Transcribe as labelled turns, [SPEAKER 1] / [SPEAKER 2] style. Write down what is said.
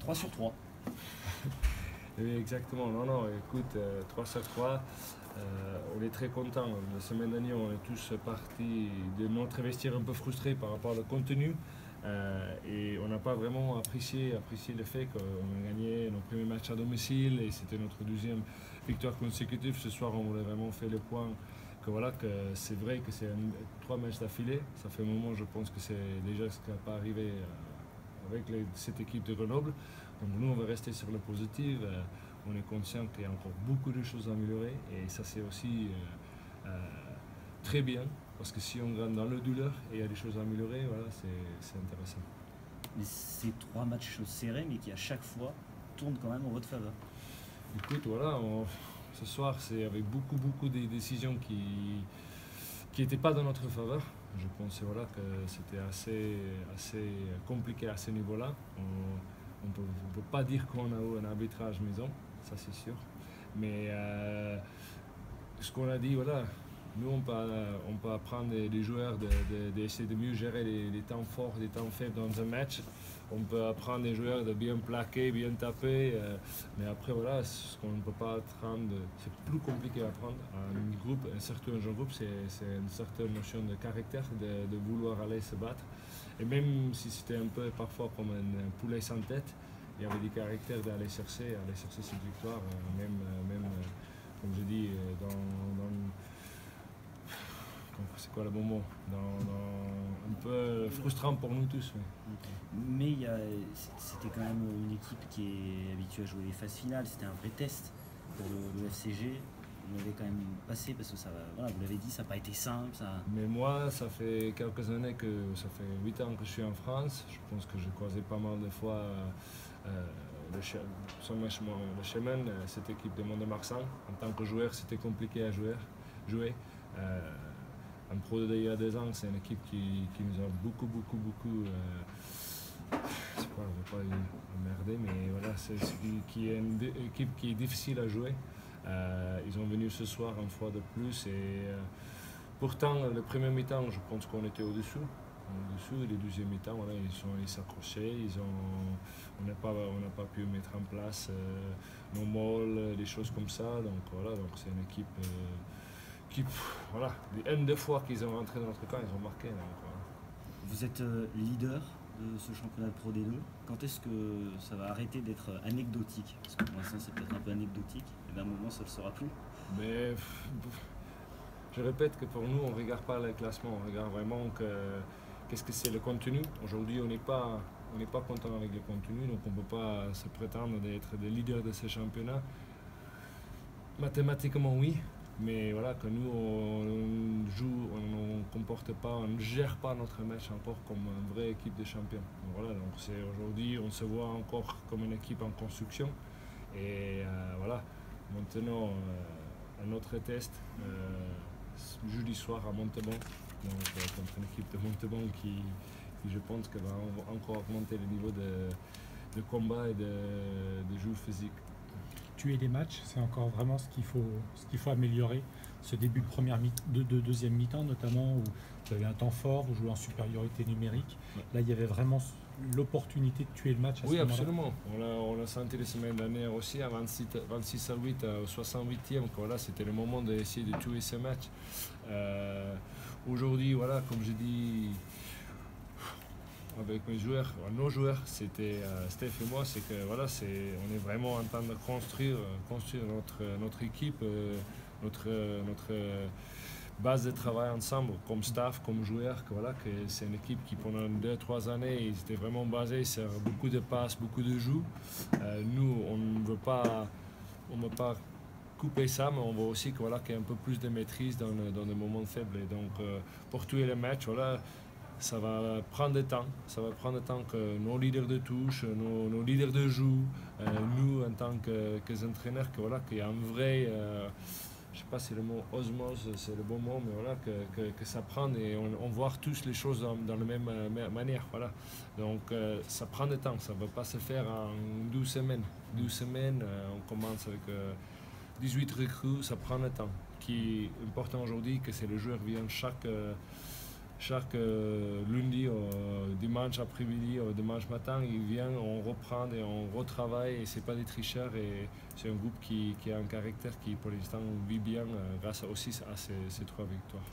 [SPEAKER 1] 3 sur 3.
[SPEAKER 2] Oui, exactement. Non, non, écoute, 3 sur 3, on est très contents. La semaine dernière, on est tous partis de notre vestiaire un peu frustrés par rapport au contenu. Et on n'a pas vraiment apprécié le fait qu'on a gagné nos premiers matchs à domicile et c'était notre deuxième victoire consécutive. Ce soir, on voulait vraiment faire le point que voilà, que c'est vrai que c'est 3 matchs d'affilée. Ça fait un moment, je pense que c'est déjà ce qui n'a pas arrivé avec cette équipe de Grenoble. Donc nous, on va rester sur le positif. On est conscient qu'il y a encore beaucoup de choses à améliorer et ça, c'est aussi très bien. Parce que si on gagne dans le douleur et il y a des choses à améliorer, voilà, c'est intéressant.
[SPEAKER 1] Mais c'est 3 matchs serrés, mais qui à chaque fois tournent quand même en votre faveur.
[SPEAKER 2] Écoute, voilà, ce soir, c'est avec beaucoup de décisions qui n'étaient pas dans notre faveur. Je pense voilà, que c'était assez compliqué à ce niveau-là. On ne peut pas dire qu'on a eu un arbitrage maison, ça c'est sûr. Mais ce qu'on a dit, voilà, nous on peut apprendre des joueurs d'essayer de mieux gérer les temps forts, les temps faibles dans un match. On peut apprendre des joueurs de bien plaquer, bien taper, mais après voilà, ce qu'on ne peut pas apprendre, c'est plus compliqué à apprendre. Un groupe, un certain jeune groupe, c'est une certaine notion de caractère, de vouloir aller se battre. Et même si c'était un peu parfois comme un poulet sans tête, il y avait des caractères d'aller chercher cette victoire, même comme je dis, c'est quoi le bon mot, un peu frustrant pour nous tous. Oui.
[SPEAKER 1] Mais c'était quand même une équipe qui est habituée à jouer les phases finales, c'était un vrai test pour le FCG. On avait quand même passé parce que ça, voilà, vous l'avez dit, ça n'a pas été simple.
[SPEAKER 2] Mais moi, ça fait quelques années ça fait 8 ans que je suis en France. Je pense que j'ai croisé pas mal de fois sur le chemin cette équipe de Mont-de-Marsan. En tant que joueur, c'était compliqué à jouer. En Pro il y a 2 ans, c'est une équipe qui nous a beaucoup c'est quoi, on ne va pas emmerder, mais voilà, c'est une équipe qui est difficile à jouer. Ils sont venus ce soir une fois de plus et pourtant le premier mi-temps je pense qu'on était au-dessous et le deuxième mi-temps voilà, ils s'accrochaient, on n'a pas pu mettre en place nos molles, des choses comme ça, donc voilà, donc c'est une équipe qui voilà, deux fois qu'ils ont rentré dans notre camp, ils ont marqué. Donc, voilà.
[SPEAKER 1] Vous êtes leader de ce championnat de Pro D2. Quand est-ce que ça va arrêter d'être anecdotique? Parce que pour l'instant c'est peut-être un peu anecdotique, et d'un moment ça ne le sera plus.
[SPEAKER 2] Mais je répète que pour nous on ne regarde pas le classement, on regarde vraiment qu'est-ce que c'est le contenu. Aujourd'hui on n'est pas content avec le contenu, donc on ne peut pas se prétendre d'être des leaders de ce championnat. Mathématiquement oui, mais voilà, que nous on joue, on ne comporte pas, on ne gère pas notre match encore comme une vraie équipe de champions. Donc voilà, donc aujourd'hui on se voit encore comme une équipe en construction. Et voilà, maintenant un autre test jeudi soir à Montauban, donc contre une équipe de Montauban qui je pense que va encore augmenter le niveau de combat et de jeu physique.
[SPEAKER 3] Tuer les matchs, c'est encore vraiment ce qu'il faut améliorer. Ce début de deuxième mi-temps notamment, où vous avez un temps fort, vous jouez en supériorité numérique.
[SPEAKER 2] Ouais.
[SPEAKER 3] Là, il y avait vraiment l'opportunité de tuer le match à ce
[SPEAKER 2] oui,
[SPEAKER 3] moment-là.
[SPEAKER 2] absolument. On l'a senti la semaine dernière aussi, à 26 à 8, au 68e. Voilà, c'était le moment d'essayer de tuer ce match. Aujourd'hui, voilà, comme je dis, avec nos joueurs, c'était Steph et moi, c'est que voilà, on est vraiment en train de construire notre équipe, notre base de travail ensemble, comme staff, comme joueurs, que voilà, que c'est une équipe qui pendant 2-3 années, ils étaient vraiment basés sur beaucoup de passes, beaucoup de jeux. Nous, on ne veut pas couper ça, mais on veut aussi qu'il y ait un peu plus de maîtrise dans les moments faibles. Et donc, pour tuer les matchs, voilà, ça va prendre du temps. Ça va prendre du temps que nos leaders de touche, nos leaders de jeu, nous en tant qu'entraîneurs, qu'il y a un vrai, je ne sais pas si le mot osmose c'est le bon mot, mais voilà, que ça prenne et on voit tous les choses dans la même manière. Voilà. Donc ça prend du temps, ça ne va pas se faire en 12 semaines. 12 semaines, on commence avec 18 recrues, ça prend du temps. Ce qui est important aujourd'hui, que c'est les joueurs viennent chaque lundi, dimanche après-midi, dimanche matin, ils viennent, on reprend et on retravaille. Et c'est pas des tricheurs. Et c'est un groupe qui a un caractère qui, pour l'instant, vit bien grâce aussi à ces 3 victoires.